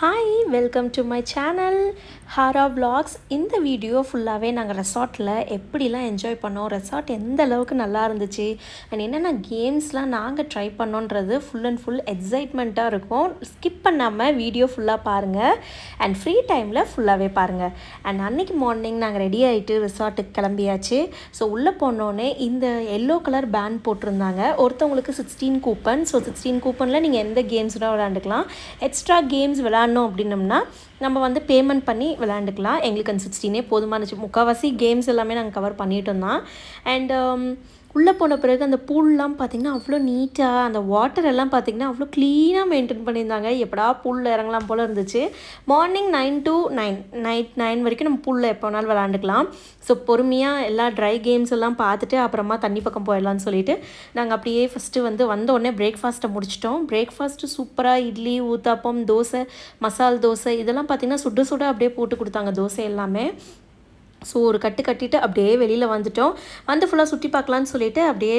Hi welcome to my channel ஹாரா vlogs. இந்த video ஃபுல்லாகவே நாங்கள் ரெசார்ட்டில் எப்படிலாம் என்ஜாய் பண்ணோம், ரெசார்ட் எந்த அளவுக்கு நல்லா இருந்துச்சு அண்ட் என்னென்ன கேம்ஸ்லாம் நாங்கள் ட்ரை பண்ணோன்றது ஃபுல் அண்ட் ஃபுல் எக்ஸைட்மெண்ட்டாக இருக்கும். ஸ்கிப் பண்ணாமல் வீடியோ ஃபுல்லாக பாருங்கள் அண்ட் ஃப்ரீ டைமில் ஃபுல்லாகவே பாருங்கள். அண்ட் அன்றைக்கி மார்னிங் நாங்கள் ரெடி ஆகிட்டு ரெசார்ட்டுக்கு கிளம்பியாச்சு. ஸோ உள்ளே போனோடனே இந்த எல்லோ கலர் பேண்ட் போட்டிருந்தாங்க. ஒருத்தவங்களுக்கு 16 கூப்பன். ஸோ 16 கூப்பனில் நீங்கள் எந்த கேம்ஸ்னால் விளையாண்டுக்கலாம். எக்ஸ்ட்ரா கேம்ஸ் விளையாடணும் அப்படின்னம்னா நம்ம வந்து பேமெண்ட் பண்ணி விளையாண்டுக்கலாம். எங்களுக்கு அந்த 16 போதுமானுச்சு. முக்கால்வாசி கேம்ஸ் எல்லாமே நாங்கள் கவர் பண்ணிட்டோம் தான். அண்ட் உள்ளே போன பிறகு அந்த பூல்லாம் பார்த்திங்கன்னா அவ்வளோ நீட்டாக, அந்த வாட்டர் எல்லாம் பார்த்திங்கன்னா அவ்வளோ க்ளீனாக மெயின்டைன் பண்ணியிருந்தாங்க. எப்படா பூலில் இறங்கலாம் போல் இருந்துச்சு. மார்னிங் 9 to 9 நைட் 9 வரைக்கும் நம்ம பூலில் எப்போ வேணாலும் விளாண்டுக்கலாம். ஸோ பொறுமையாக எல்லா ட்ரை கேம்ஸ் எல்லாம் பார்த்துட்டு அப்புறமா தண்ணி பக்கம் போயிடலான்னு சொல்லிட்டு நாங்கள் அப்படியே ஃபஸ்ட்டு வந்த உடனே பிரேக்ஃபாஸ்ட்டை முடிச்சிட்டோம். பிரேக்ஃபாஸ்ட்டு சூப்பராக இட்லி, ஊத்தாப்பம், தோசை, மசால் தோசை இதெல்லாம் பார்த்திங்கன்னா சுட சுட அப்படியே போட்டு கொடுத்தாங்க தோசை எல்லாமே. ஸோ ஒரு கட்டிட்டு அப்படியே வெளியில் வந்துட்டோம். வந்து ஃபுல்லாக சுற்றி பார்க்கலான்னு சொல்லிட்டு அப்படியே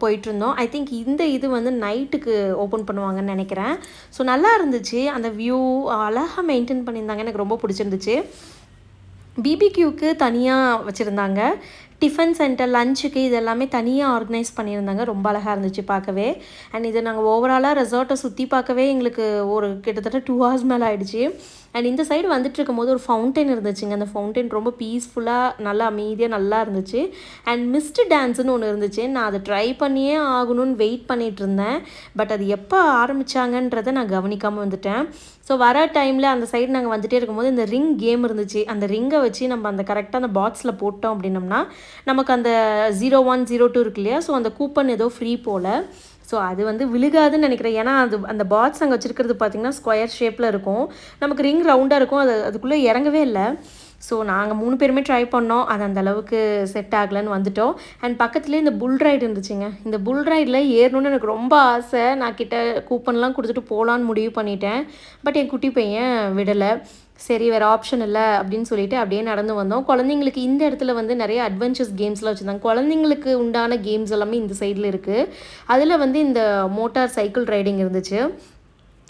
போயிட்டுருந்தோம். ஐ திங்க் இது வந்து நைட்டுக்கு ஓப்பன் பண்ணுவாங்கன்னு நினைக்கிறேன். ஸோ நல்லா இருந்துச்சு. அந்த வியூ அழகாக மெயின்டைன் பண்ணியிருந்தாங்க. எனக்கு ரொம்ப பிடிச்சிருந்துச்சு. பிபிக்யூக்கு தனியாக வச்சுருந்தாங்க. டிஃபன் சென்டர், லஞ்சுக்கு இது எல்லாமே தனியாக ஆர்கனைஸ் பண்ணியிருந்தாங்க. ரொம்ப அழகாக இருந்துச்சு பார்க்கவே. அண்ட் இது நாங்கள் ஓவராலாக ரெசார்ட்டை சுற்றி பார்க்கவே எங்களுக்கு ஒரு கிட்டத்தட்ட 2 hours மேலே ஆகிடுச்சு. அண்ட் இந்த சைடு வந்துட்டு இருக்கும்போது ஒரு ஃபவுண்டைன் இருந்துச்சுங்க. அந்த ஃபவுண்டைன் ரொம்ப பீஸ்ஃபுல்லாக நல்லா அமைதியாக நல்லா இருந்துச்சு. அண்ட் மிஸ்டு டான்ஸுன்னு ஒன்று இருந்துச்சு. நான் அதை ட்ரை பண்ணியே ஆகணும்னு வெயிட் பண்ணிகிட்டு இருந்தேன். பட் அது எப்போ ஆரம்பித்தாங்கன்றதை நான் கவனிக்காமல் வந்துட்டேன். ஸோ வர டைமில் அந்த சைடு நாங்கள் வந்துகிட்டே இருக்கும்போது இந்த ரிங் கேம் இருந்துச்சு. அந்த ரிங்கை வச்சு நம்ம அந்த கரெக்டாக அந்த பாக்ஸில் போட்டோம் அப்படின்னம்னா நமக்கு அந்த 01, 02 இருக்கு இல்லையா, ஸோ அந்த கூப்பன் ஏதோ ஃப்ரீ போல். ஸோ அது வந்து விழுகாதுன்னு நினைக்கிறேன். ஏன்னா அந்த பாட்ஸ் அங்கே வச்சுருக்கிறது பார்த்திங்கன்னா ஸ்கொயர் ஷேப்பில் இருக்கும். நமக்கு ரிங் ரவுண்டாக இருக்கும். அதுக்குள்ளே இறங்கவே இல்லை. ஸோ நாங்கள் 3 பேருமே ட்ரை பண்ணோம். அது அந்தளவுக்கு செட் ஆகலைன்னு வந்துட்டோம். அண்ட் பக்கத்துலேயே இந்த புல் ரைடு இருந்துச்சுங்க. இந்த புல் ரைடில் ஏறணுன்னு எனக்கு ரொம்ப ஆசை. நான் கிட்ட கூப்பன்லாம் கொடுத்துட்டு போகலான்னு முடிவு பண்ணிட்டேன். பட் என் குட்டி பையன் விடலை. சரி வேறு ஆப்ஷன் இல்லை அப்படின்னு சொல்லிட்டு அப்படியே நடந்து வந்தோம். குழந்தைங்களுக்கு இந்த இடத்துல வந்து நிறைய அட்வென்ச்சர்ஸ் கேம்ஸ்லாம் வச்சுருந்தாங்க. குழந்தைங்களுக்கு உண்டான கேம்ஸ் எல்லாமே இந்த சைடில் இருக்குது. அதில் வந்து இந்த மோட்டார் சைக்கிள் ரைடிங் இருந்துச்சு.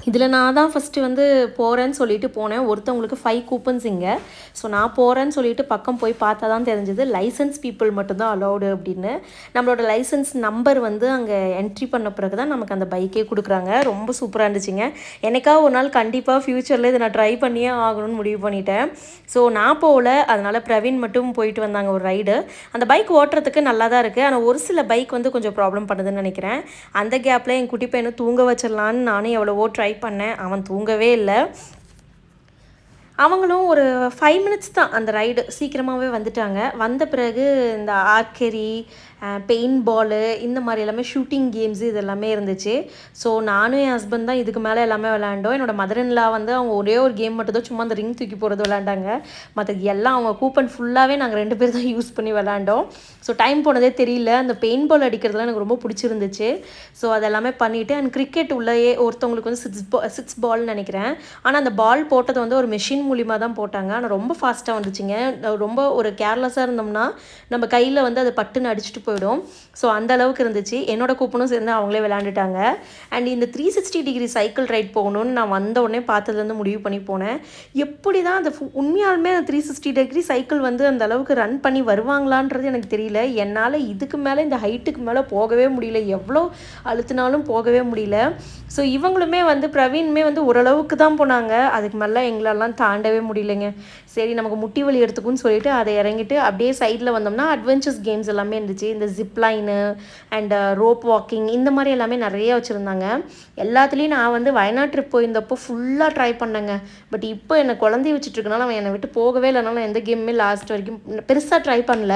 இதில் நான் தான் ஃபஸ்ட்டு வந்து போகிறேன்னு சொல்லிட்டு போனேன். ஒருத்தவங்களுக்கு 5 கூப்பன்ஸ் இங்கே. ஸோ நான் போகிறேன்னு சொல்லிட்டு பக்கம் போய் பார்த்தா தான் தெரிஞ்சது லைசன்ஸ் பீப்புள் மட்டும்தான் அலௌடு அப்படின்னு. நம்மளோட லைசன்ஸ் நம்பர் வந்து அங்கே என்ட்ரி பண்ண பிறகு தான் நமக்கு அந்த பைக்கே கொடுக்குறாங்க. ரொம்ப சூப்பராக இருந்துச்சுங்க. எனக்காக ஒரு நாள் கண்டிப்பாக ஃப்யூச்சரில் இதை நான் ட்ரை பண்ணியே ஆகணும்னு முடிவு பண்ணிட்டேன். ஸோ நான் போகல, அதனால் பிரவீன் மட்டும் போயிட்டு வந்தாங்க ஒரு ரைடு. அந்த பைக் ஓட்டுறதுக்கு நல்லா தான் இருக்குது. ஆனால் ஒரு சில பைக் வந்து கொஞ்சம் ப்ராப்ளம் பண்ணுதுன்னு நினைக்கிறேன். அந்த கேப்பில் என் குட்டி பையனை தூங்க வச்சிடலான்னு நானும் எவ்வளவோ ட்ரை பண்ணேன். அவன் தூங்கவே இல்லை. அவங்களும் ஒரு 5 minutes தான் அந்த ரைடு. சீக்கிரமாகவே வந்துட்டாங்க. வந்த பிறகு இந்த ஆர்க்கரி, பெயிண்ட் பாலு இந்த மாதிரி எல்லாமே ஷூட்டிங் கேம்ஸு இது எல்லாமே இருந்துச்சு. ஸோ நானும் என் ஹஸ்பண்ட் தான் இதுக்கு மேலே எல்லாமே விளையாண்டோம். என்னோடய மதர்-இன்-லா வந்து அவங்க ஒரே ஒரு கேம் மட்டும் தான் சும்மா அந்த ரிங் தூக்கி போகிறது விளையாண்டாங்க. மற்றது எல்லாம் அவங்க கூப்பன் ஃபுல்லாகவே நாங்கள் 2 பேர் தான் யூஸ் பண்ணி விளையாண்டோம். ஸோ டைம் போனதே தெரியல. அந்த பெயிண்ட் பால் அடிக்கிறதுலாம் எனக்கு ரொம்ப பிடிச்சிருந்துச்சு. ஸோ அதெல்லாமே பண்ணிவிட்டு அண்ட் கிரிக்கெட் உள்ளேயே ஒருத்தவங்களுக்கு வந்து 6 பால்னு நினைக்கிறேன். ஆனால் அந்த பால் போட்டது வந்து ஒரு மெஷின் மூலிமா தான் போட்டாங்க. ஆனால் ரொம்ப ஃபாஸ்ட்டாக வந்துச்சுங்க. ரொம்ப ஒரு கேர்லெஸ்ஸாக இருந்தோம்னா நம்ம கையில் வந்து அதை பட்டுன்னு அடிச்சுட்டு போயிடும். ஸோ அந்த அளவுக்கு இருந்துச்சு. என்னோடய கூப்பனும் சேர்ந்து அவங்களே விளையாண்டுட்டாங்க. அண்ட் இந்த 360 டிகிரி சைக்கிள் ரைட் போகணுன்னு நான் வந்த உடனே பார்த்ததுலேருந்து முடிவு பண்ணி போனேன். எப்படி தான் அந்த உண்மையாலுமே அந்த 360 டிகிரி சைக்கிள் வந்து அந்த அளவுக்கு ரன் பண்ணி வருவாங்களான்றது எனக்கு தெரியல. என்னால் இதுக்கு மேலே இந்த ஹைட்டுக்கு மேலே போகவே முடியல. எவ்வளோ அழுத்தினாலும் போகவே முடியல. ஸோ இவங்களுமே வந்து பிரவீனுமே வந்து ஓரளவுக்கு தான் போனாங்க. அதுக்கு மேலே எங்களெல்லாம் தாண்டவே முடியலைங்க. சரி நமக்கு முட்டி வலி எடுத்துக்குன்னு சொல்லிட்டு அதை இறங்கிட்டு அப்படியே சைடில் வந்தோம்னா அட்வென்ச்சர்ஸ் கேம்ஸ் எல்லாமே இருந்துச்சு. இந்த ஜிப்லைனு அண்ட் ரோப் வாக்கிங் இந்த மாதிரி எல்லாமே நிறைய வச்சுருந்தாங்க. எல்லாத்துலேயும் நான் வந்து வயநாடு ட்ரிப் போயிருந்தப்போ ஃபுல்லாக ட்ரை பண்ணேங்க. பட் இப்போ என்னை குழந்தைய வச்சுட்ருக்கனால அவன் என்னை விட்டு போகவே இல்லைனால நான் எந்த கேமுமே லாஸ்ட் வரைக்கும் பெருசாக ட்ரை பண்ணல.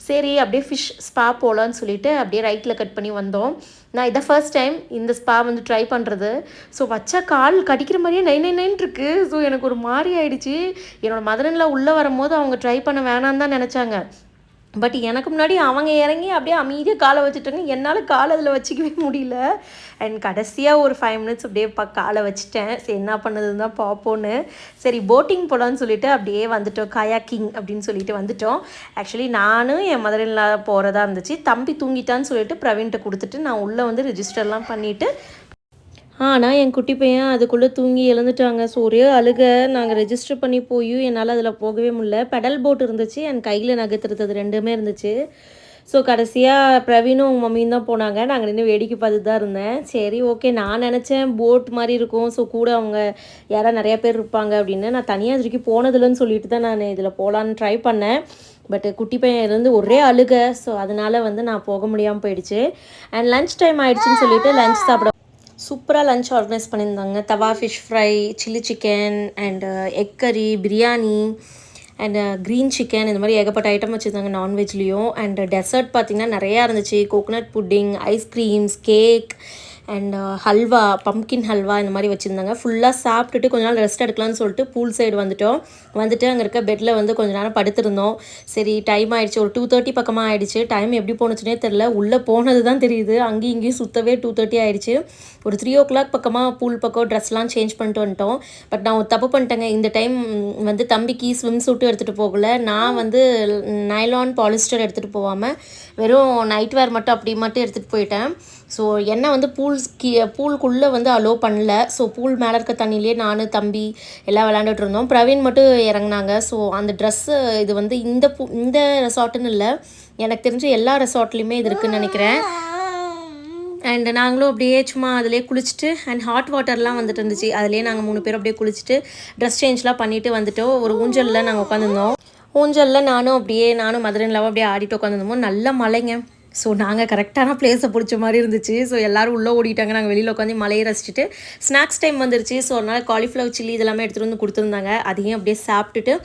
சரி அப்படியே ஃபிஷ் ஸ்பா போகலான்னு சொல்லிட்டு அப்படியே ரைட்டில் கட் பண்ணி வந்தோம். நான் இதை ஃபர்ஸ்ட் டைம் இந்த ஸ்பா வந்து ட்ரை பண்ணுறது. ஸோ வச்சா கால் கடிக்கிற மாதிரியே 999 இருக்குது. ஸோ எனக்கு ஒரு மாதிரி ஆயிடுச்சு. என்னோடய மதர்-இன்-லா உள்ளே வரும்போது அவங்க ட்ரை பண்ண வேணான்னு தான் நினச்சாங்க. பட் எனக்கு முன்னாடி அவங்க இறங்கி அப்படியே அமைதியாக காலை வச்சுட்டாங்க. என்னால் காலை அதில் வச்சுக்கவே முடியல. அண்ட் கடைசியாக ஒரு 5 minutes அப்படியே காலை வச்சுட்டேன். சரி என்ன பண்ணுறதுன்னு தான் பார்ப்போன்னு. சரி போட்டிங் போகலான்னு சொல்லிட்டு அப்படியே வந்துட்டோம். கயாக்கிங் அப்படின்னு சொல்லிட்டு வந்துட்டோம். ஆக்சுவலி நானும் என் மதர்-இன்-லா போகிறதா இருந்துச்சு. தம்பி தூங்கிட்டான்னு சொல்லிட்டு பிரவீன்கிட்ட கொடுத்துட்டு நான் உள்ளே வந்து ரிஜிஸ்டர்லாம் பண்ணிவிட்டு ஆனால் என் குட்டி பையன் அதுக்குள்ளே தூங்கி எழுந்துட்டாங்க. ஸோ ஒரே அழுக. நாங்கள் ரெஜிஸ்டர் பண்ணி போயும் என்னால் அதில் போகவே முடியல. பெடல் போட் இருந்துச்சு அண்ட் கையில் நகர்த்துறது 2மே இருந்துச்சு. ஸோ கடைசியாக பிரவீனும் மம்மியும் தான் போனாங்க. நாங்கள் நின்று வேடிக்கை பார்த்துட்டு தான் இருந்தேன். சரி ஓகே, நான் நினச்சேன் போட் மாதிரி இருக்கும், ஸோ கூட அவங்க யாராவது நிறையா பேர் இருப்பாங்க அப்படின்னு. நான் தனியாக இது வரைக்கும் போனதில்லைன்னு சொல்லிட்டு தான் நான் இதில் போகலான்னு ட்ரை பண்ணேன். பட் குட்டி பையன் இருந்து ஒரே அழுக. ஸோ அதனால் நான் போக முடியாமல் போயிடுச்சு. அண்ட் லன்ச் டைம் ஆகிடுச்சின்னு சொல்லிட்டு லன்ச் சாப்பிட சூப்பராக லன்ச் ஆர்கனைஸ் பண்ணியிருந்தாங்க. தவா fish fry, chilli chicken and egg கறி, பிரியாணி அண்ட் க்ரீன் சிக்கன், இந்த மாதிரி ஏகப்பட்ட ஐட்டம் வச்சுருந்தாங்க நான்வெஜ்லேயும். அண்ட் டெசர்ட் பார்த்திங்கன்னா நிறையா இருந்துச்சு. Coconut pudding, ice creams, cake and halwa, pumpkin halwa இந்த மாதிரி வச்சுருந்தாங்க. ஃபுல்லாக சாப்பிட்டுட்டு கொஞ்ச நாள் ரெஸ்ட் எடுக்கலாம்னு சொல்லிட்டு பூல் சைடு வந்துட்டு அங்கே இருக்க பெட்டில் கொஞ்சம் நேரம் படுத்திருந்தோம். சரி டைம் ஆகிடுச்சு, ஒரு 2:30 பக்கமாக ஆகிடுச்சு. டைம் எப்படி போணுச்சுனே தெரில. உள்ளே போனது தான் தெரியுது, அங்கேயும் இங்கேயும் சுற்றவே 2:30 ஆகிடுச்சு. ஒரு 3 o'clock பக்கமாக பூல் பக்கம் ட்ரெஸ்லாம் சேஞ்ச் பண்ணிட்டு வந்துட்டோம். பட் நான் ஒரு தப்பு பண்ணிட்டேங்க. இந்த டைம் தம்பிக்கு ஸ்விம் சூட்டும் எடுத்துகிட்டு போகல. நான் நைலான் பாலிஸ்டர் எடுத்துகிட்டு போகாமல் வெறும் நைட் வேர் மட்டும் அப்படி மட்டும் எடுத்துகிட்டு போயிட்டேன். ஸோ என்னை பூலுக்குள்ளே அலோவ் பண்ணல. ஸோ பூல் மேலே இருக்க தண்ணியிலே நான், தம்பி எல்லாம் விளாண்டுட்டு இருந்தோம். பிரவீன் மட்டும் இறங்கினாங்க. ஸோ அந்த ட்ரெஸ்ஸு இது இந்த ரெசார்ட்டுன்னு இல்லை, எனக்கு தெரிஞ்ச எல்லா ரெசார்ட்லேயுமே இது இருக்குதுன்னு நினைக்கிறேன். அண்ட் நாங்களும் அப்படியே சும்மா அதிலே குளிச்சுட்டு அண்ட் ஹாட் வாட்டர்லாம் இருந்துச்சு. அதிலே நாங்கள் 3 பேரும் அப்படியே குளிச்சுட்டு ட்ரெஸ் சேஞ்ச்லாம் பண்ணிவிட்டு வந்துட்டோம். ஒரு ஊஞ்சலில் நாங்கள் உட்காந்துருந்தோம். ஊஞ்சலில் நானும் மதுரையிலாவும் அப்படியே ஆடிட்டு உட்காந்துருந்தோம். நல்ல மழைங்க. ஸோ நாங்கள் கரெக்டான பிளேஸை பிடிச்ச மாதிரி இருந்துச்சு. ஸோ எல்லோரும் உள்ளே ஓடிட்டாங்க. நாங்கள் வெளியில் உட்காந்து மலையை ரசிச்சுட்டு ஸ்நாக்ஸ் டைம் வந்துருச்சு. ஸோ அதனால் காலிஃப்ளவர் சில்லி இதெல்லாமே எடுத்துகிட்டு வந்து கொடுத்துருந்தாங்க. அதையும் அப்படியே சாப்பிட்டுட்டு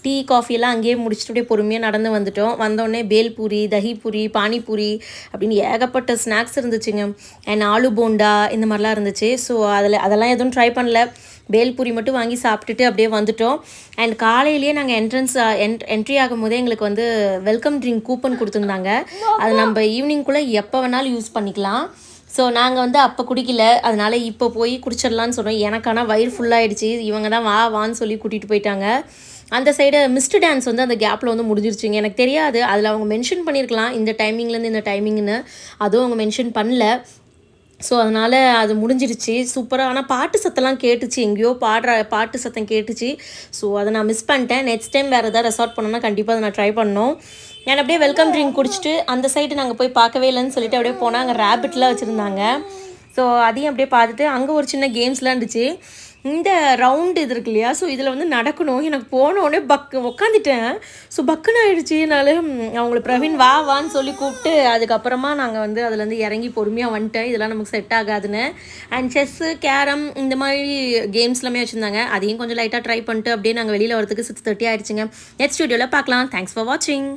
டீ காஃபியெல்லாம் அங்கேயே முடிச்சுட்டு அப்படியே பொறுமையாக நடந்து வந்துட்டோம். வந்தோடனே பேல்பூரி, தஹிபூரி, பானிபூரி அப்படின்னு ஏகப்பட்ட ஸ்நாக்ஸ் இருந்துச்சுங்க. அண்ட் ஆலு போண்டா இந்த மாதிரிலாம் இருந்துச்சு. ஸோ அதெல்லாம் எதுவும் ட்ரை பண்ணல. பேல்பூரி மட்டும் வாங்கி சாப்பிட்டுட்டு அப்படியே வந்துட்டோம். அண்ட் காலையிலேயே நாங்கள் என்ட்ரி ஆகும் போதே எங்களுக்கு வெல்கம் ட்ரிங்க் கூப்பன் கொடுத்துருந்தாங்க. அது நம்ம ஈவினிங்குள்ளே எப்போ வேணாலும் யூஸ் பண்ணிக்கலாம். ஸோ நாங்கள் அப்போ குடிக்கல, அதனால் இப்போ போய் குடிச்சிடலான்னு சொன்னோம். எனக்கான வயிறு ஃபுல்லாகிடுச்சு. இவங்க தான் வான்னு சொல்லி கூட்டிகிட்டு போயிட்டாங்க. அந்த சைடு மிஸ்டு டான்ஸ் அந்த கேப்பில் முடிஞ்சிருச்சுங்க. எனக்கு தெரியாது, அதில் அவங்க மென்ஷன் பண்ணியிருக்கலாம் இந்த டைமிங்லேருந்து இந்த டைமிங்னு. அதுவும் அவங்க மென்ஷன் பண்ணல. ஸோ அதனால் அது முடிஞ்சிருச்சு சூப்பராக. ஆனால் பாட்டு சத்தம்லாம் கேட்டுச்சு, எங்கேயோ பாட்டு சத்தம் கேட்டுச்சு. ஸோ அதை நான் மிஸ் பண்ணிட்டேன். நெக்ஸ்ட் டைம் வேறு எதாவது ரெசார்ட் பண்ணோன்னா கண்டிப்பாக அதை நான் ட்ரை பண்ணோம். நான் அப்படியே வெல்கம் ட்ரிங்க் குடிச்சிட்டு அந்த சைடு நாங்கள் போய் பார்க்கவே இல்லைன்னு சொல்லிட்டு அப்படியே போனால் அங்கே ரேபிட்லாம் வச்சுருந்தாங்க. ஸோ அதையும் அப்படியே பார்த்துட்டு அங்கே ஒரு சின்ன கேம்ஸ்லாம் இருந்துச்சு. இந்த ரவுண்டு இது இருக்கு இல்லையா, ஸோ இதில் நடக்கணும். எனக்கு போனோடனே உட்காந்துட்டேன். ஸோ பக்குன்னு ஆகிடுச்சு. என்னால் அவங்கள பிரவீன் வான்னு சொல்லி கூப்பிட்டு அதுக்கப்புறமா நாங்கள் அதுலேருந்து இறங்கி பொறுமையாக வந்துட்டேன். இதெல்லாம் நமக்கு செட் ஆகாதுன்னு. அண்ட் செஸ்ஸு, கேரம் இந்த மாதிரி கேம்ஸ்லாமே வச்சுருந்தாங்க. அதையும் கொஞ்சம் லைட்டாக ட்ரை பண்ணிட்டு அப்படியே நாங்கள் வெளியில் வரதுக்கு 6:30 ஆகிடுச்சிங்க. நெக்ஸ்ட் வீடியோவில் பார்க்கலாம். தேங்க்ஸ் ஃபார் வாட்சிங்.